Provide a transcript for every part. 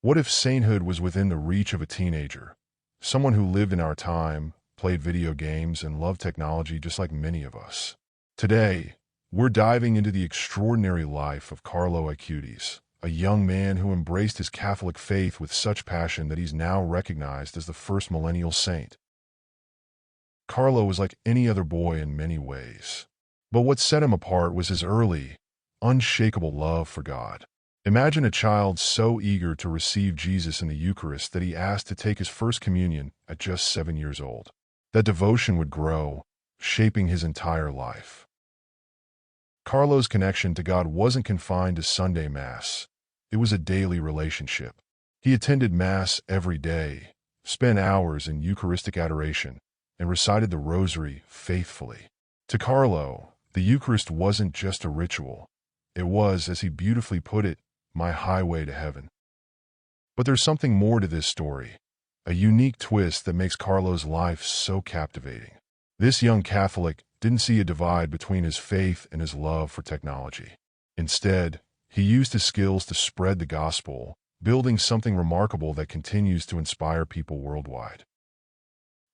What if sainthood was within the reach of a teenager? Someone who lived in our time, played video games, and loved technology just like many of us. Today, we're diving into the extraordinary life of Carlo Acutis, a young man who embraced his Catholic faith with such passion that he's now recognized as the first millennial saint. Carlo was like any other boy in many ways. But what set him apart was his early, unshakable love for God. Imagine a child so eager to receive Jesus in the Eucharist that he asked to take his first communion at just 7 years old. That devotion would grow, shaping his entire life. Carlo's connection to God wasn't confined to Sunday Mass. It was a daily relationship. He attended Mass every day, spent hours in Eucharistic adoration, and recited the Rosary faithfully. To Carlo, the Eucharist wasn't just a ritual. It was, as he beautifully put it, my highway to heaven. But there's something more to this story, a unique twist that makes Carlo's life so captivating. This young Catholic didn't see a divide between his faith and his love for technology. Instead, he used his skills to spread the gospel, building something remarkable that continues to inspire people worldwide.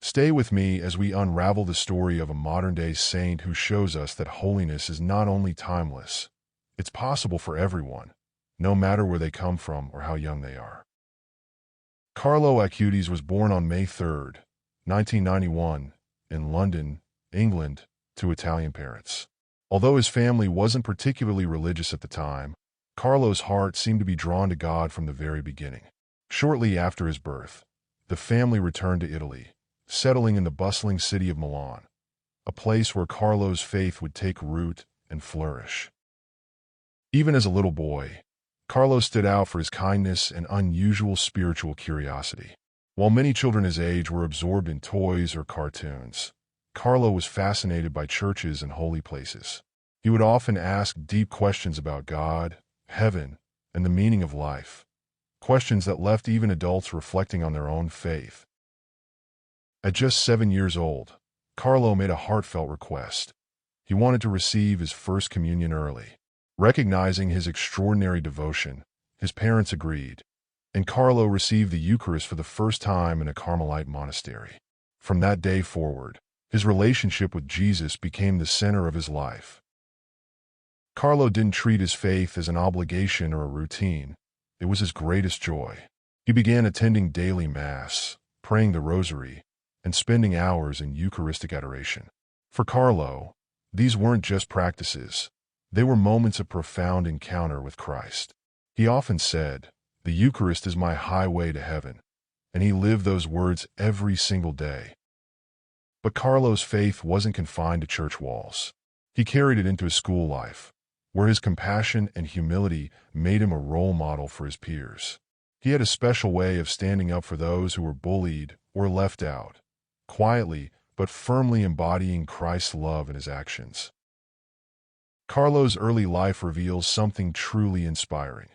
Stay with me as we unravel the story of a modern-day saint who shows us that holiness is not only timeless, it's possible for everyone, no matter where they come from or how young they are. Carlo Acutis was born on May 3, 1991, in London, England, to Italian parents. Although his family wasn't particularly religious at the time, Carlo's heart seemed to be drawn to God from the very beginning. Shortly after his birth, the family returned to Italy, settling in the bustling city of Milan, a place where Carlo's faith would take root and flourish. Even as a little boy, Carlo stood out for his kindness and unusual spiritual curiosity. While many children his age were absorbed in toys or cartoons, Carlo was fascinated by churches and holy places. He would often ask deep questions about God, heaven, and the meaning of life, questions that left even adults reflecting on their own faith. At just 7 years old, Carlo made a heartfelt request. He wanted to receive his first communion early. Recognizing his extraordinary devotion, his parents agreed, and Carlo received the Eucharist for the first time in a Carmelite monastery. From that day forward, his relationship with Jesus became the center of his life. Carlo didn't treat his faith as an obligation or a routine. It was his greatest joy. He began attending daily Mass, praying the Rosary, and spending hours in Eucharistic adoration. For Carlo, these weren't just practices. They were moments of profound encounter with Christ. He often said, "The Eucharist is my highway to heaven," and he lived those words every single day. But Carlo's faith wasn't confined to church walls. He carried it into his school life, where his compassion and humility made him a role model for his peers. He had a special way of standing up for those who were bullied or left out, quietly but firmly embodying Christ's love in his actions. Carlo's early life reveals something truly inspiring.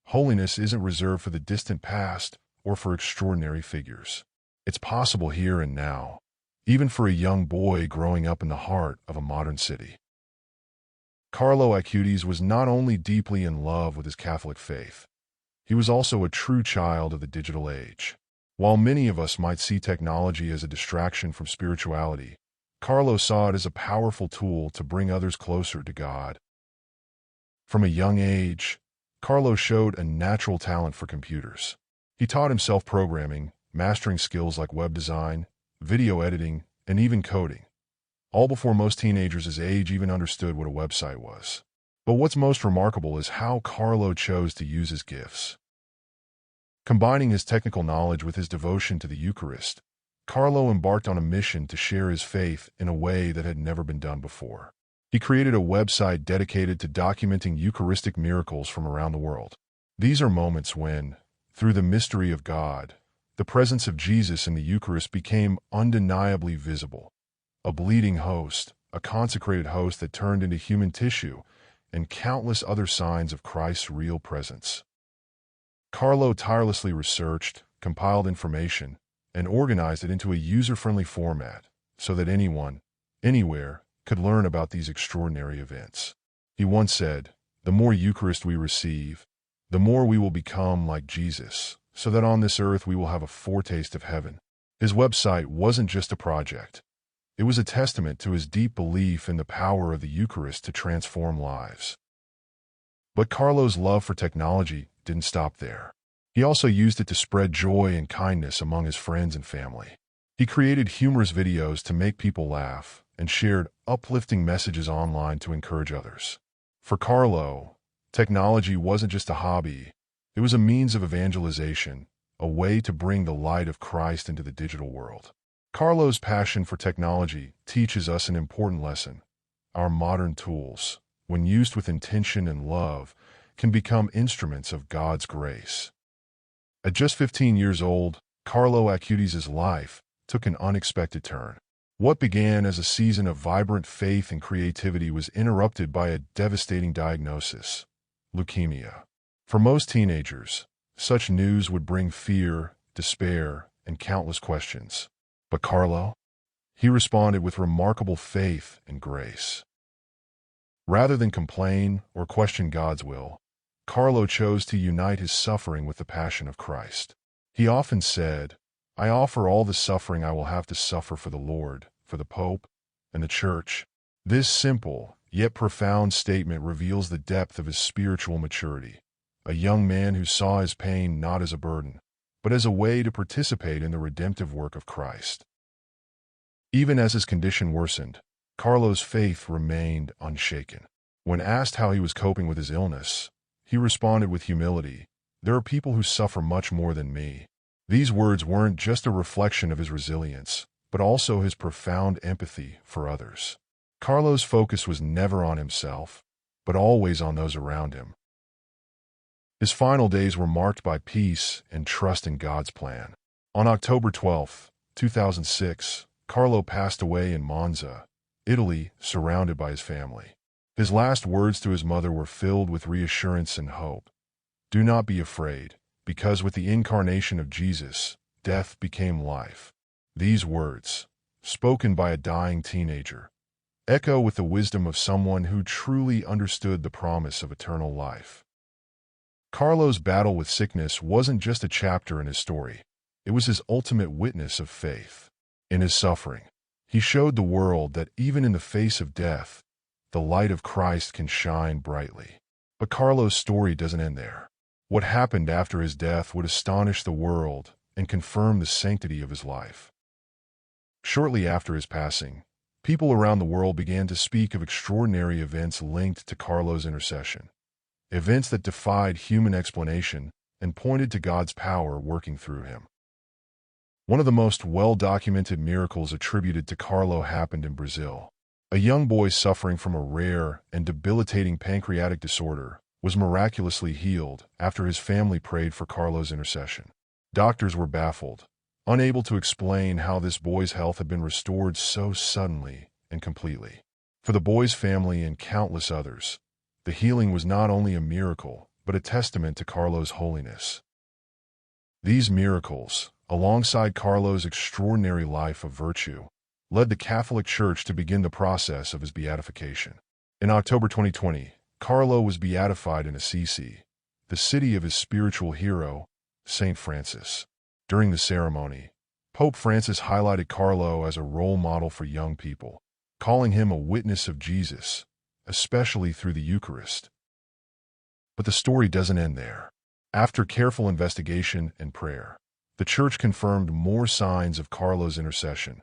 Holiness isn't reserved for the distant past or for extraordinary figures. It's possible here and now, even for a young boy growing up in the heart of a modern city. Carlo Acutis was not only deeply in love with his Catholic faith, he was also a true child of the digital age. While many of us might see technology as a distraction from spirituality, Carlo saw it as a powerful tool to bring others closer to God. From a young age, Carlo showed a natural talent for computers. He taught himself programming, mastering skills like web design, video editing, and even coding, all before most teenagers his age even understood what a website was. But what's most remarkable is how Carlo chose to use his gifts. Combining his technical knowledge with his devotion to the Eucharist, Carlo embarked on a mission to share his faith in a way that had never been done before. He created a website dedicated to documenting Eucharistic miracles from around the world. These are moments when, through the mystery of God, the presence of Jesus in the Eucharist became undeniably visible. A bleeding host, a consecrated host that turned into human tissue, and countless other signs of Christ's real presence. Carlo tirelessly researched, compiled information, and organized it into a user-friendly format so that anyone, anywhere, could learn about these extraordinary events. He once said, "The more Eucharist we receive, the more we will become like Jesus, so that on this earth we will have a foretaste of heaven. His website wasn't just a project. It was a testament to his deep belief in the power of the Eucharist to transform lives. But Carlo's love for technology didn't stop there. He also used it to spread joy and kindness among his friends and family. He created humorous videos to make people laugh and shared uplifting messages online to encourage others. For Carlo, technology wasn't just a hobby. It was a means of evangelization, a way to bring the light of Christ into the digital world. Carlo's passion for technology teaches us an important lesson. Our modern tools, when used with intention and love, can become instruments of God's grace. At just 15 years old, Carlo Acutis' life took an unexpected turn. What began as a season of vibrant faith and creativity was interrupted by a devastating diagnosis: leukemia. For most teenagers, such news would bring fear, despair, and countless questions. But Carlo? He responded with remarkable faith and grace. Rather than complain or question God's will, Carlo chose to unite his suffering with the passion of Christ. He often said, "I offer all the suffering I will have to suffer for the Lord, for the Pope, and the Church." This simple, yet profound statement reveals the depth of his spiritual maturity. A young man who saw his pain not as a burden, but as a way to participate in the redemptive work of Christ. Even as his condition worsened, Carlo's faith remained unshaken. When asked how he was coping with his illness, he responded with humility, "There are people who suffer much more than me." These words weren't just a reflection of his resilience, but also his profound empathy for others. Carlo's focus was never on himself, but always on those around him. His final days were marked by peace and trust in God's plan. On October 12, 2006, Carlo passed away in Monza, Italy, surrounded by his family. His last words to his mother were filled with reassurance and hope. "Do not be afraid, because with the incarnation of Jesus, death became life." These words, spoken by a dying teenager, echo with the wisdom of someone who truly understood the promise of eternal life. Carlo's battle with sickness wasn't just a chapter in his story. It was his ultimate witness of faith. In his suffering, he showed the world that even in the face of death, the light of Christ can shine brightly. But Carlo's story doesn't end there. What happened after his death would astonish the world and confirm the sanctity of his life. Shortly after his passing, people around the world began to speak of extraordinary events linked to Carlo's intercession. Events that defied human explanation and pointed to God's power working through him. One of the most well-documented miracles attributed to Carlo happened in Brazil. A young boy suffering from a rare and debilitating pancreatic disorder was miraculously healed after his family prayed for Carlo's intercession. Doctors were baffled, unable to explain how this boy's health had been restored so suddenly and completely. For the boy's family and countless others, the healing was not only a miracle, but a testament to Carlo's holiness. These miracles, alongside Carlo's extraordinary life of virtue, led the Catholic Church to begin the process of his beatification. In October 2020, Carlo was beatified in Assisi, the city of his spiritual hero, Saint Francis. During the ceremony, Pope Francis highlighted Carlo as a role model for young people, calling him a witness of Jesus, especially through the Eucharist. But the story doesn't end there. After careful investigation and prayer, the Church confirmed more signs of Carlo's intercession,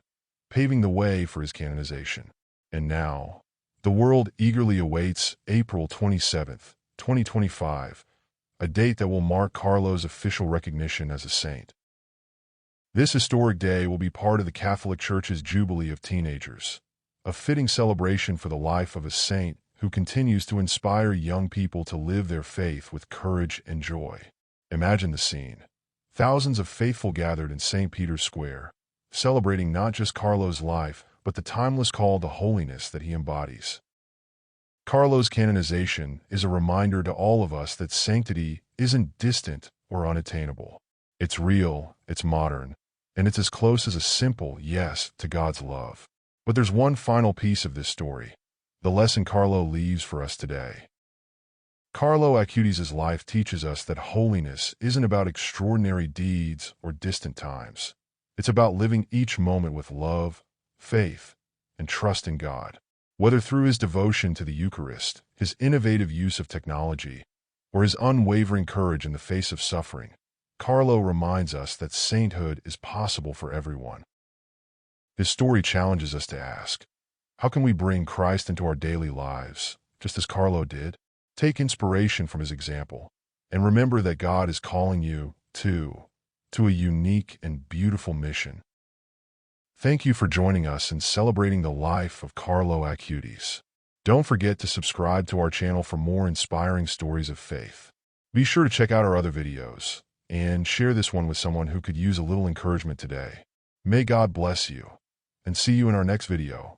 paving the way for his canonization. And now, the world eagerly awaits April 27, 2025, a date that will mark Carlo's official recognition as a saint. This historic day will be part of the Catholic Church's Jubilee of Teenagers, a fitting celebration for the life of a saint who continues to inspire young people to live their faith with courage and joy. Imagine the scene. Thousands of faithful gathered in St. Peter's Square, celebrating not just Carlo's life, but the timeless call to holiness that he embodies. Carlo's canonization is a reminder to all of us that sanctity isn't distant or unattainable. It's real, it's modern, and it's as close as a simple yes to God's love. But there's one final piece of this story, the lesson Carlo leaves for us today. Carlo Acutis' life teaches us that holiness isn't about extraordinary deeds or distant times. It's about living each moment with love, faith, and trust in God. Whether through his devotion to the Eucharist, his innovative use of technology, or his unwavering courage in the face of suffering, Carlo reminds us that sainthood is possible for everyone. His story challenges us to ask, how can we bring Christ into our daily lives, just as Carlo did? Take inspiration from his example, and remember that God is calling you, too, to a unique and beautiful mission. Thank you for joining us in celebrating the life of Carlo Acutis. Don't forget to subscribe to our channel for more inspiring stories of faith. Be sure to check out our other videos, and share this one with someone who could use a little encouragement today. May God bless you, and see you in our next video.